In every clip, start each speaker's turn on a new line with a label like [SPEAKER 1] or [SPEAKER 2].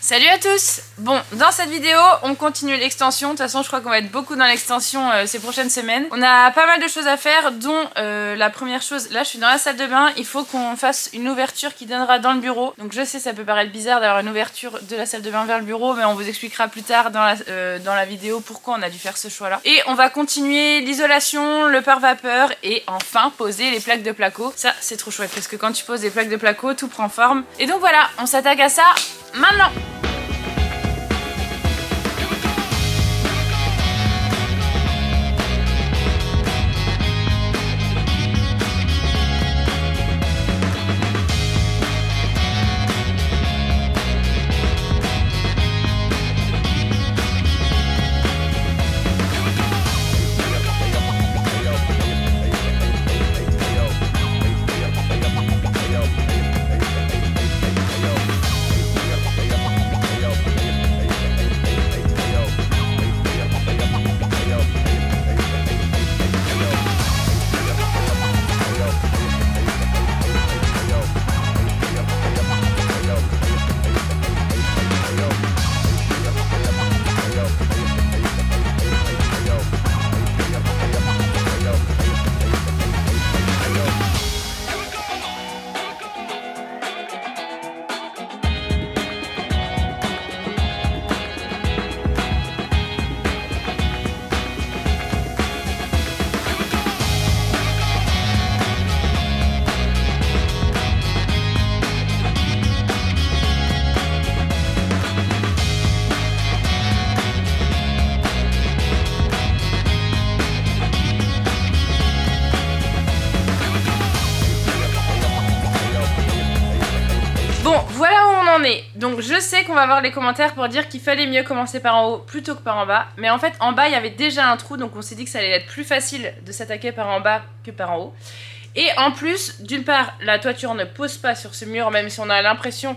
[SPEAKER 1] Salut à tous! Bon, dans cette vidéo, on continue l'extension. De toute façon, je crois qu'on va être beaucoup dans l'extension ces prochaines semaines. On a pas mal de choses à faire, dont la première chose, là je suis dans la salle de bain, il faut qu'on fasse une ouverture qui donnera dans le bureau. Donc je sais, ça peut paraître bizarre d'avoir une ouverture de la salle de bain vers le bureau, mais on vous expliquera plus tard dans la vidéo pourquoi on a dû faire ce choix-là. Et on va continuer l'isolation, le pare-vapeur et enfin poser les plaques de placo. Ça, c'est trop chouette parce que quand tu poses des plaques de placo, tout prend forme. Et donc voilà, on s'attaque à ça maintenant! Bon, voilà où on en est. Donc je sais qu'on va avoir les commentaires pour dire qu'il fallait mieux commencer par en haut plutôt que par en bas. Mais en fait, en bas, il y avait déjà un trou, donc on s'est dit que ça allait être plus facile de s'attaquer par en bas que par en haut. Et en plus, d'une part, la toiture ne pose pas sur ce mur, même si on a l'impression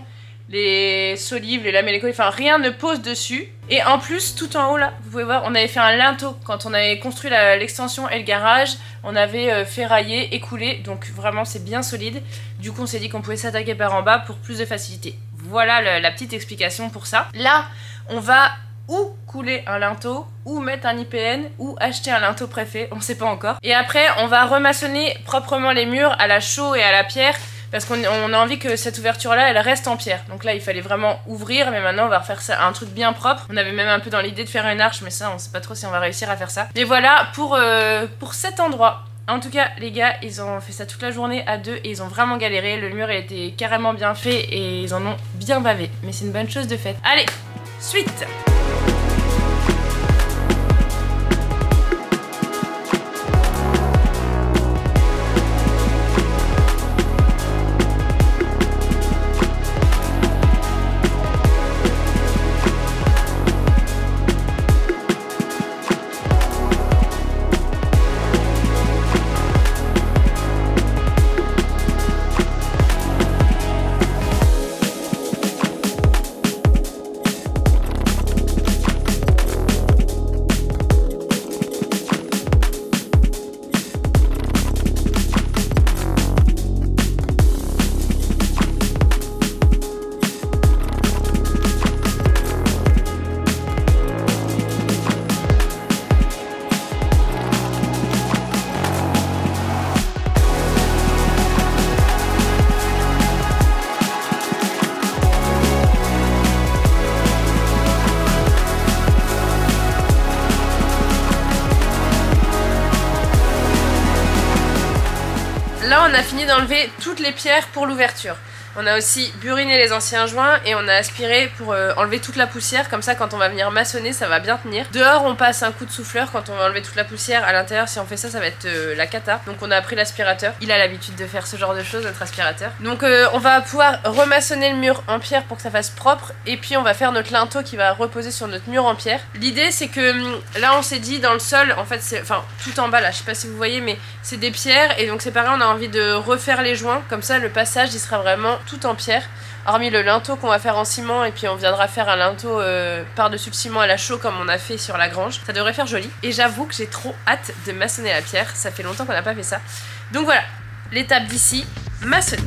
[SPEAKER 1] les solives, les lames, les colliers, enfin rien ne pose dessus. Et en plus, tout en haut là, vous pouvez voir, on avait fait un linteau quand on avait construit l'extension et le garage. On avait ferraillé, écoulé, donc vraiment c'est bien solide. Du coup on s'est dit qu'on pouvait s'attaquer par en bas pour plus de facilité. Voilà la petite explication pour ça. Là, on va ou couler un linteau, ou mettre un IPN, ou acheter un linteau préfet, on sait pas encore. Et après, on va remaçonner proprement les murs à la chaux et à la pierre, parce qu'on a envie que cette ouverture-là, elle reste en pierre. Donc là, il fallait vraiment ouvrir, mais maintenant, on va refaire ça un truc bien propre. On avait même un peu dans l'idée de faire une arche, mais ça, on sait pas trop si on va réussir à faire ça. Mais voilà pour cet endroit. En tout cas, les gars, ils ont fait ça toute la journée à deux et ils ont vraiment galéré. Le mur, il était carrément bien fait et ils en ont bien bavé. Mais c'est une bonne chose de fait. Allez, suite! Là, on a fini d'enlever toutes les pierres pour l'ouverture. On a aussi buriné les anciens joints et on a aspiré pour enlever toute la poussière. Comme ça, quand on va venir maçonner, ça va bien tenir. Dehors, on passe un coup de souffleur quand on va enlever toute la poussière. À l'intérieur, si on fait ça, ça va être la cata. Donc on a pris l'aspirateur. Il a l'habitude de faire ce genre de choses, notre aspirateur. Donc on va pouvoir remaçonner le mur en pierre pour que ça fasse propre. Et puis on va faire notre linteau qui va reposer sur notre mur en pierre. L'idée, c'est que là, on s'est dit dans le sol, en fait, c'est, enfin, tout en bas là, je sais pas si vous voyez, mais c'est des pierres. Et donc c'est pareil, on a envie de refaire les joints. Comme ça, le passage, il sera vraiment tout en pierre. Hormis le linteau qu'on va faire en ciment, et puis on viendra faire un linteau par-dessus le ciment à la chaux comme on a fait sur la grange. Ça devrait faire joli. Et j'avoue que j'ai trop hâte de maçonner la pierre. Ça fait longtemps qu'on n'a pas fait ça. Donc voilà, l'étape d'ici, maçonner.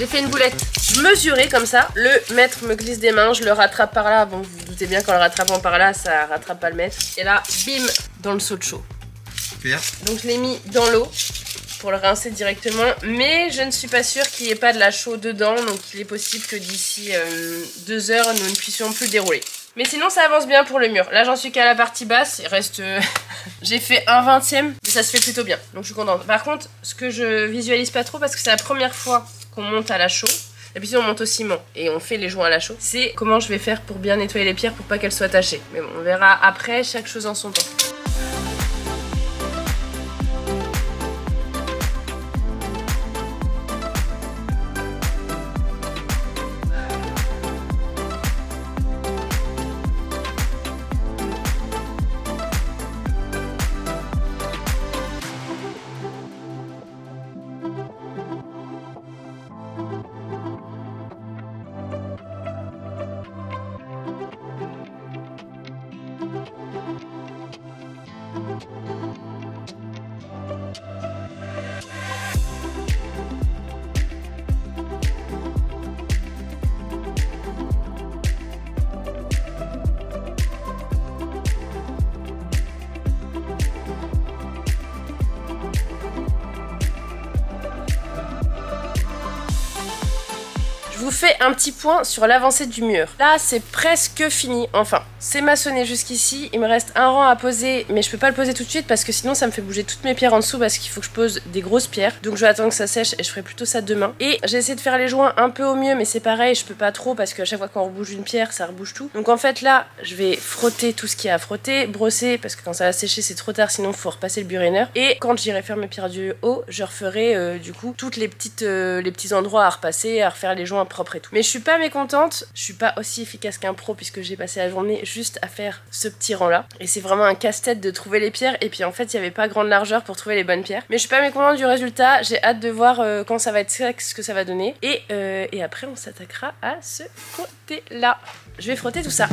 [SPEAKER 1] j'ai fait une boulette mesurée comme ça. Le maître me glisse des mains, je le rattrape par là. Bon, vous vous doutez bien qu'en le rattrapant par là, ça rattrape pas le maître. Et là, bim, dans le seau de chaud.
[SPEAKER 2] Super.
[SPEAKER 1] Donc je l'ai mis dans l'eau pour le rincer directement, mais je ne suis pas sûre qu'il n'y ait pas de la chaux dedans, donc il est possible que d'ici 2 heures, nous ne puissions plus dérouler. Mais sinon ça avance bien pour le mur. Là j'en suis qu'à la partie basse, il reste... j'ai fait 1/20, mais ça se fait plutôt bien, donc je suis contente. Par contre, ce que je visualise pas trop, parce que c'est la première fois qu'on monte à la chaux, d'habitude on monte au ciment et on fait les joints à la chaux, c'est comment je vais faire pour bien nettoyer les pierres pour pas qu'elles soient tachées. Mais bon, on verra après, chaque chose en son temps. Je vous fais un petit point sur l'avancée du mur. Là, c'est presque fini. Enfin, c'est maçonné jusqu'ici. Il me reste un rang à poser, mais je peux pas le poser tout de suite parce que sinon ça me fait bouger toutes mes pierres en dessous parce qu'il faut que je pose des grosses pierres. Donc je vais attendre que ça sèche et je ferai plutôt ça demain. Et j'ai essayé de faire les joints un peu au mieux, mais c'est pareil, je peux pas trop parce qu'à chaque fois qu'on rebouge une pierre, ça rebouge tout. Donc en fait là, je vais frotter tout ce qu'il y a à frotter, brosser parce que quand ça va sécher, c'est trop tard, sinon il faut repasser le burainer. Et quand j'irai faire mes pierres du haut, je referai du coup toutes les petits endroits à repasser, à refaire les joints propres et tout. Mais je suis pas mécontente, je suis pas aussi efficace qu'un pro puisque j'ai passé la journée juste à faire ce petit rang là. Et c'est vraiment un casse-tête de trouver les pierres et puis en fait il y avait pas grande largeur pour trouver les bonnes pierres. Mais je suis pas mécontente du résultat, j'ai hâte de voir quand ça va être sec ce que ça va donner. Et après on s'attaquera à ce côté là. Je vais frotter tout ça.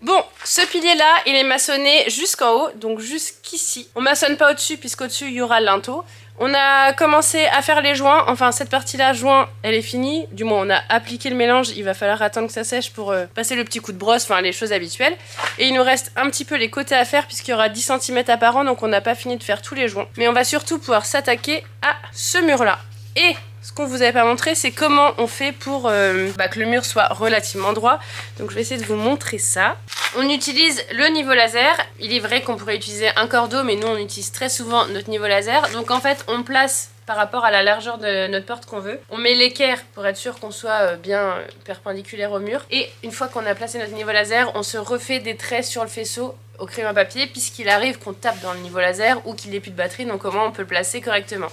[SPEAKER 1] Bon, ce pilier là, il est maçonné jusqu'en haut, donc jusqu'ici. On maçonne pas au-dessus puisqu'au-dessus il y aura le linteau. On a commencé à faire les joints, enfin cette partie-là, joint, elle est finie. Du moins on a appliqué le mélange, il va falloir attendre que ça sèche pour passer le petit coup de brosse, enfin les choses habituelles. Et il nous reste un petit peu les côtés à faire puisqu'il y aura 10 cm apparents, donc on n'a pas fini de faire tous les joints. Mais on va surtout pouvoir s'attaquer à ce mur-là. Et ce qu'on vous avait pas montré, c'est comment on fait pour que le mur soit relativement droit. Donc je vais essayer de vous montrer ça. On utilise le niveau laser. Il est vrai qu'on pourrait utiliser un cordeau, mais nous on utilise très souvent notre niveau laser. Donc en fait on place par rapport à la largeur de notre porte qu'on veut. On met l'équerre pour être sûr qu'on soit bien perpendiculaire au mur. Et une fois qu'on a placé notre niveau laser, on se refait des traits sur le faisceau au crayon à papier, puisqu'il arrive qu'on tape dans le niveau laser ou qu'il n'ait plus de batterie, donc comment on peut le placer correctement.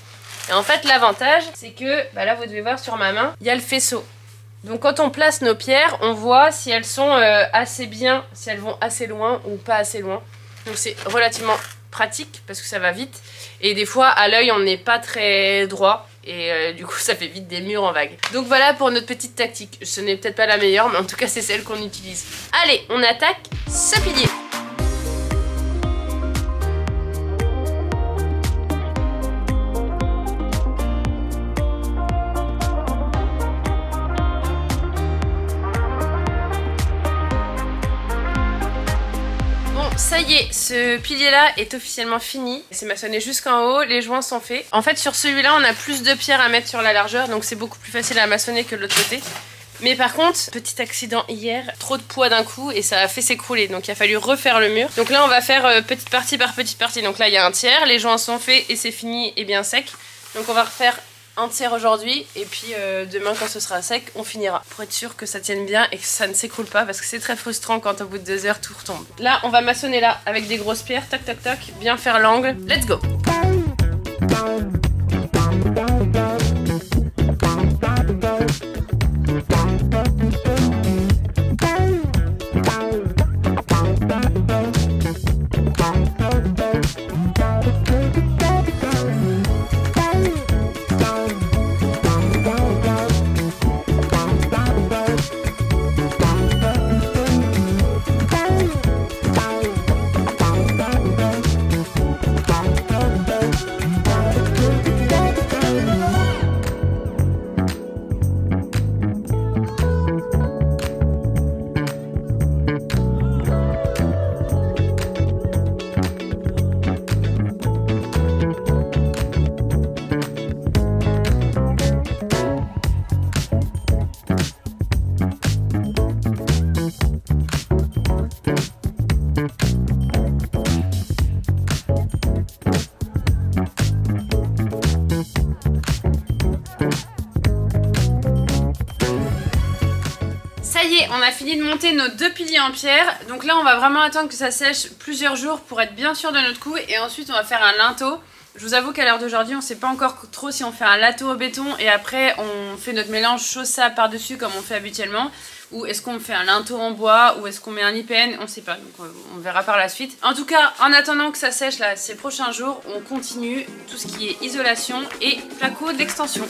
[SPEAKER 1] Et en fait l'avantage c'est que, là vous devez voir sur ma main, il y a le faisceau. Donc quand on place nos pierres, on voit si elles sont assez bien, si elles vont assez loin ou pas assez loin. Donc c'est relativement pratique parce que ça va vite. Et des fois à l'œil on n'est pas très droit et du coup ça fait vite des murs en vague. Donc voilà pour notre petite tactique. Ce n'est peut-être pas la meilleure mais en tout cas c'est celle qu'on utilise. Allez, on attaque ce pilier. Ça y est, ce pilier là est officiellement fini. C'est maçonné jusqu'en haut, les joints sont faits. En fait sur celui-là on a plus de pierres à mettre sur la largeur, donc c'est beaucoup plus facile à maçonner que de l'autre côté. Mais par contre, petit accident hier, trop de poids d'un coup et ça a fait s'écrouler. Donc il a fallu refaire le mur. Donc là on va faire petite partie par petite partie. Donc là il y a un tiers, les joints sont faits et c'est fini et bien sec. Donc on va refaire un tiers aujourd'hui et puis demain quand ce sera sec on finira. Pour être sûr que ça tienne bien et que ça ne s'écroule pas parce que c'est très frustrant quand au bout de 2 heures tout retombe. Là on va maçonner là avec des grosses pierres, toc toc toc, bien faire l'angle. Let's go! Ça y est, on a fini de monter nos 2 piliers en pierre. Donc là, on va vraiment attendre que ça sèche plusieurs jours pour être bien sûr de notre coup. Et ensuite, on va faire un linteau. Je vous avoue qu'à l'heure d'aujourd'hui, on ne sait pas encore trop si on fait un linteau au béton et après, on fait notre mélange chausse-sable par-dessus comme on fait habituellement. Ou est-ce qu'on fait un linteau en bois ou est-ce qu'on met un IPN, on ne sait pas. Donc on verra par la suite. En tout cas, en attendant que ça sèche là, ces prochains jours, on continue tout ce qui est isolation et placo d'extension.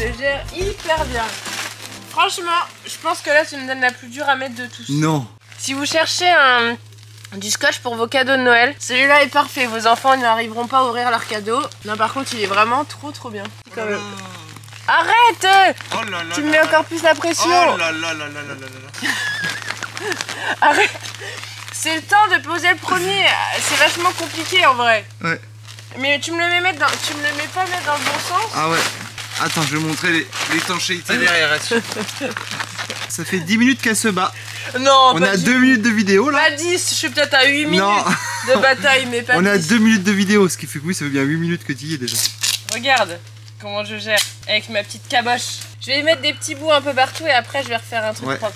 [SPEAKER 1] Je gère hyper bien. Franchement, je pense que là, c'est une donne la plus dure à mettre de tous.
[SPEAKER 2] Non.
[SPEAKER 1] Si vous cherchez du scotch pour vos cadeaux de Noël. Celui-là est parfait, vos enfants n'arriveront pas à ouvrir leurs cadeaux. Là par contre il est vraiment trop bien. Arrête!
[SPEAKER 2] Oh là là,
[SPEAKER 1] tu me mets encore plus la pression.
[SPEAKER 2] Oh là là là là là là là.
[SPEAKER 1] Arrête! C'est le temps de poser le premier. C'est vachement compliqué en vrai.
[SPEAKER 2] Ouais.
[SPEAKER 1] Mais tu me le mets tu me le mets pas mettre dans le bon sens.
[SPEAKER 2] Ah ouais. Attends, je vais montrer l'étanchéité derrière là-dessus. Ça fait 10 minutes qu'elle se bat.
[SPEAKER 1] Non,
[SPEAKER 2] on a 2 minutes de vidéo là.
[SPEAKER 1] Pas 10, je suis peut-être à 8 minutes de bataille, mais pas 10.
[SPEAKER 2] On a 2 minutes de vidéo, ce qui fait que oui, ça fait bien 8 minutes que tu y es déjà.
[SPEAKER 1] Regarde comment je gère avec ma petite caboche. Je vais mettre des petits bouts un peu partout et après je vais refaire un truc propre.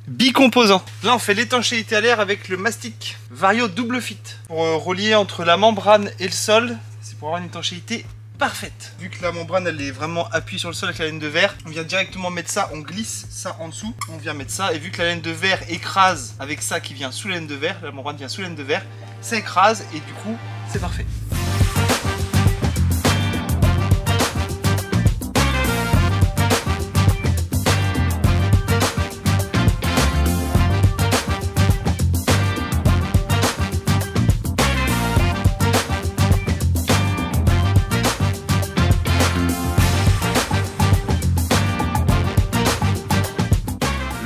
[SPEAKER 2] Bicomposant. Là on fait l'étanchéité à l'air avec le mastic Vario Double Fit. Pour relier entre la membrane et le sol, c'est pour avoir une étanchéité parfaite. Vu que la membrane elle est vraiment appuyée sur le sol avec la laine de verre, on vient directement mettre ça, on glisse ça en dessous, on vient mettre ça, et vu que la laine de verre écrase avec ça qui vient sous la laine de verre, la membrane vient sous la laine de verre, ça écrase et du coup c'est parfait.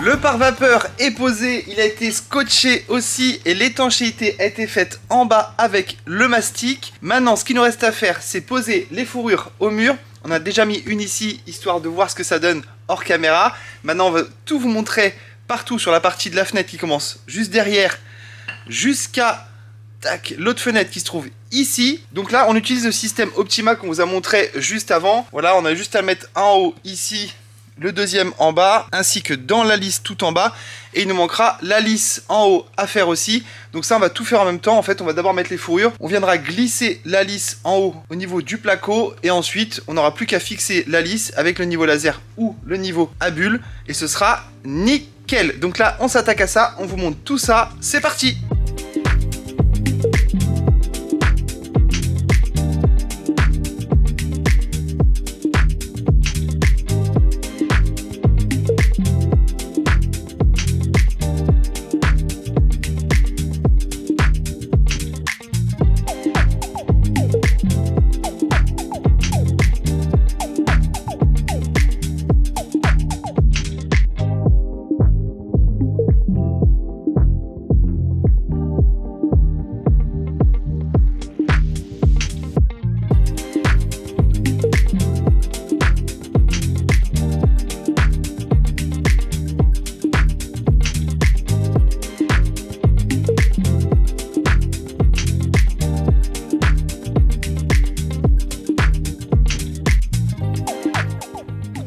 [SPEAKER 2] Le pare-vapeur est posé, il a été scotché aussi et l'étanchéité a été faite en bas avec le mastic. Maintenant, ce qu'il nous reste à faire, c'est poser les fourrures au mur. On a déjà mis une ici, histoire de voir ce que ça donne hors caméra. Maintenant, on va tout vous montrer partout sur la partie de la fenêtre qui commence juste derrière, jusqu'à l'autre fenêtre qui se trouve ici. Donc là, on utilise le système Optima qu'on vous a montré juste avant. Voilà, on a juste à mettre en haut ici, le deuxième en bas, ainsi que dans la lisse tout en bas, et il nous manquera la lisse en haut à faire aussi. Donc ça on va tout faire en même temps. En fait on va d'abord mettre les fourrures, on viendra glisser la lisse en haut au niveau du placo, et ensuite on n'aura plus qu'à fixer la lisse avec le niveau laser ou le niveau à bulle, et ce sera nickel. Donc là on s'attaque à ça, on vous montre tout ça, c'est parti.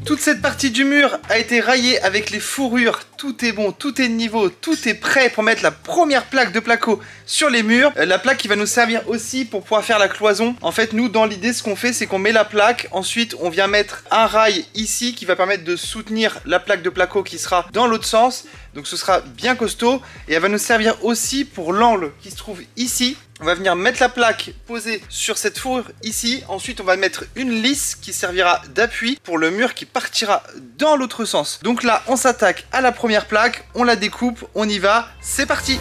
[SPEAKER 2] Toute cette partie du mur a été raillée avec les fourrures, tout est bon, tout est de niveau, tout est prêt pour mettre la première plaque de placo sur les murs. La plaque qui va nous servir aussi pour pouvoir faire la cloison. En fait, nous, dans l'idée, ce qu'on fait, c'est qu'on met la plaque, ensuite on vient mettre un rail ici qui va permettre de soutenir la plaque de placo qui sera dans l'autre sens. Donc ce sera bien costaud, et elle va nous servir aussi pour l'angle qui se trouve ici. On va venir mettre la plaque posée sur cette fourrure ici. Ensuite, on va mettre une lisse qui servira d'appui pour le mur qui partira dans l'autre sens. Donc là, on s'attaque à la première plaque, on la découpe, on y va, c'est parti!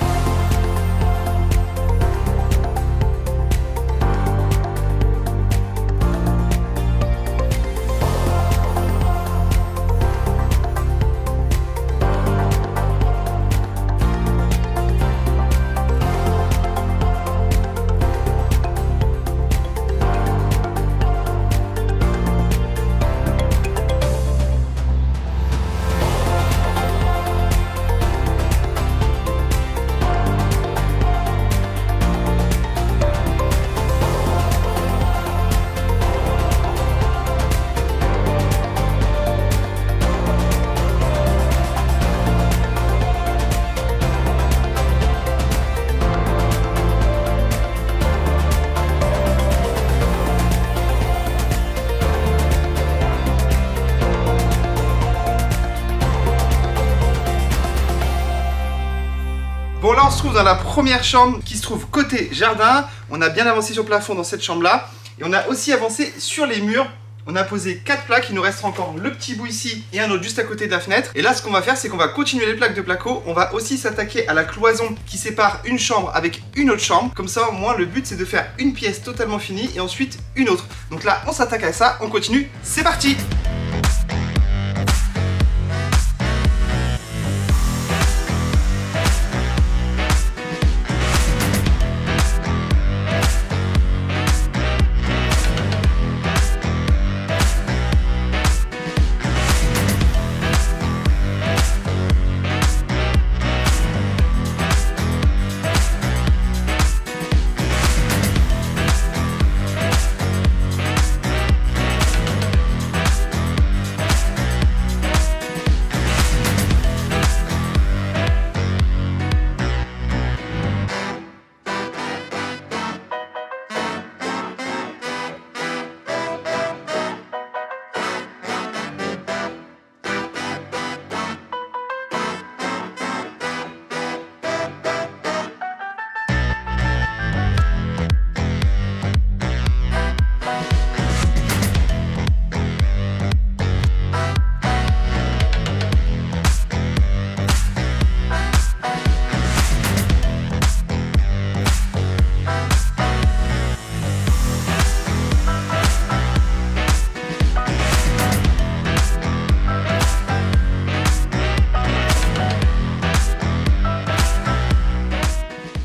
[SPEAKER 2] Bon, là on se trouve dans la première chambre qui se trouve côté jardin. On a bien avancé sur le plafond dans cette chambre là, et on a aussi avancé sur les murs On a posé 4 plaques, il nous restera encore le petit bout ici et un autre juste à côté de la fenêtre. Et là, ce qu'on va faire, c'est qu'on va continuer les plaques de placo. On va aussi s'attaquer à la cloison qui sépare une chambre avec une autre chambre. Comme ça, au moins, le but, c'est de faire une pièce totalement finie et ensuite une autre. Donc là, on s'attaque à ça, on continue, c'est parti!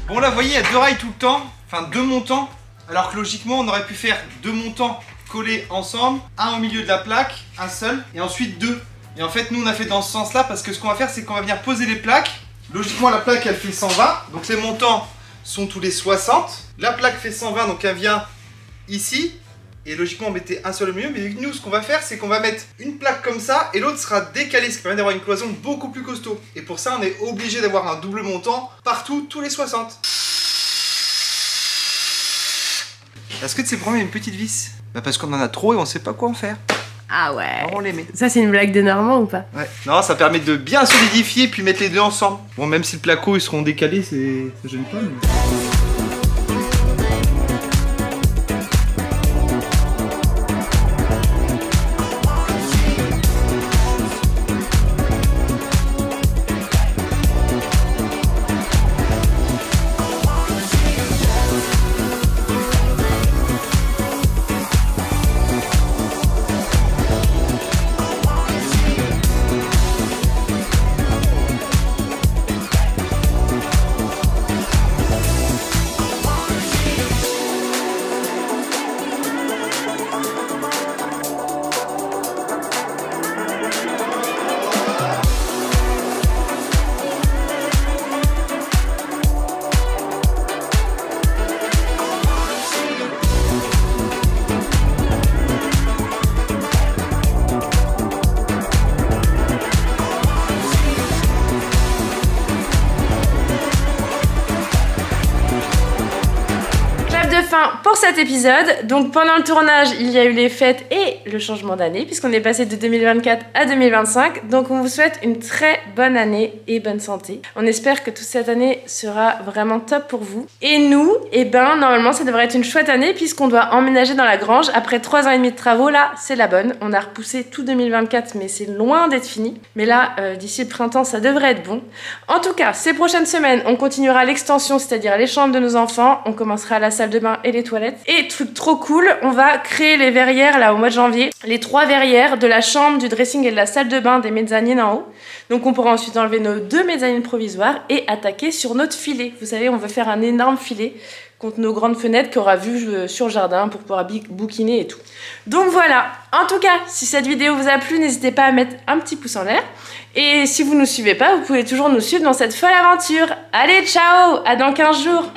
[SPEAKER 2] Bon là vous voyez il y a 2 rails tout le temps, enfin 2 montants, alors que logiquement on aurait pu faire 2 montants collés ensemble, un au milieu de la plaque, un seul, et ensuite 2. Et en fait nous on a fait dans ce sens là parce que ce qu'on va faire c'est qu'on va venir poser les plaques. Logiquement la plaque elle fait 120, donc les montants sont tous les 60. La plaque fait 120 donc elle vient ici. Et logiquement on mettait un seul au milieu, mais nous ce qu'on va faire c'est qu'on va mettre une plaque comme ça et l'autre sera décalée, ce qui permet d'avoir une cloison beaucoup plus costaud. Et pour ça on est obligé d'avoir un double montant partout, tous les 60. Est-ce que tu sais pourquoi il y a une petite vis? Bah parce qu'on en a trop et on sait pas quoi en faire.
[SPEAKER 1] Ah ouais.
[SPEAKER 2] Alors on les met.
[SPEAKER 1] Ça c'est une blague de Normand ou pas?
[SPEAKER 2] Ouais. Non, ça permet de bien solidifier puis mettre les deux ensemble. Bon, même si le placo ils seront décalés, ça gêne pas. Mais...
[SPEAKER 1] fin pour cet épisode. Donc pendant le tournage, il y a eu les fêtes et le changement d'année, puisqu'on est passé de 2024 à 2025. Donc on vous souhaite une très bonne année et bonne santé. On espère que toute cette année sera vraiment top pour vous. Et nous, eh ben normalement ça devrait être une chouette année, puisqu'on doit emménager dans la grange. Après 3 ans et demi de travaux, là c'est la bonne. On a repoussé tout 2024, mais c'est loin d'être fini. Mais là, d'ici le printemps, ça devrait être bon. En tout cas, ces prochaines semaines, on continuera l'extension, c'est-à-dire les chambres de nos enfants. On commencera la salle de bain et les toilettes. Et truc trop cool, on va créer les verrières là au mois de janvier. Les 3 verrières de la chambre, du dressing et de la salle de bain des mezzanines en haut. Donc on pourra ensuite enlever nos 2 mezzanines provisoires et attaquer sur notre filet. Vous savez, on veut faire un énorme filet contre nos grandes fenêtres qui aura vue sur le jardin pour pouvoir bouquiner et tout. Donc voilà, en tout cas, si cette vidéo vous a plu, n'hésitez pas à mettre un petit pouce en l'air. Et si vous ne nous suivez pas, vous pouvez toujours nous suivre dans cette folle aventure. Allez, ciao, à dans 15 jours.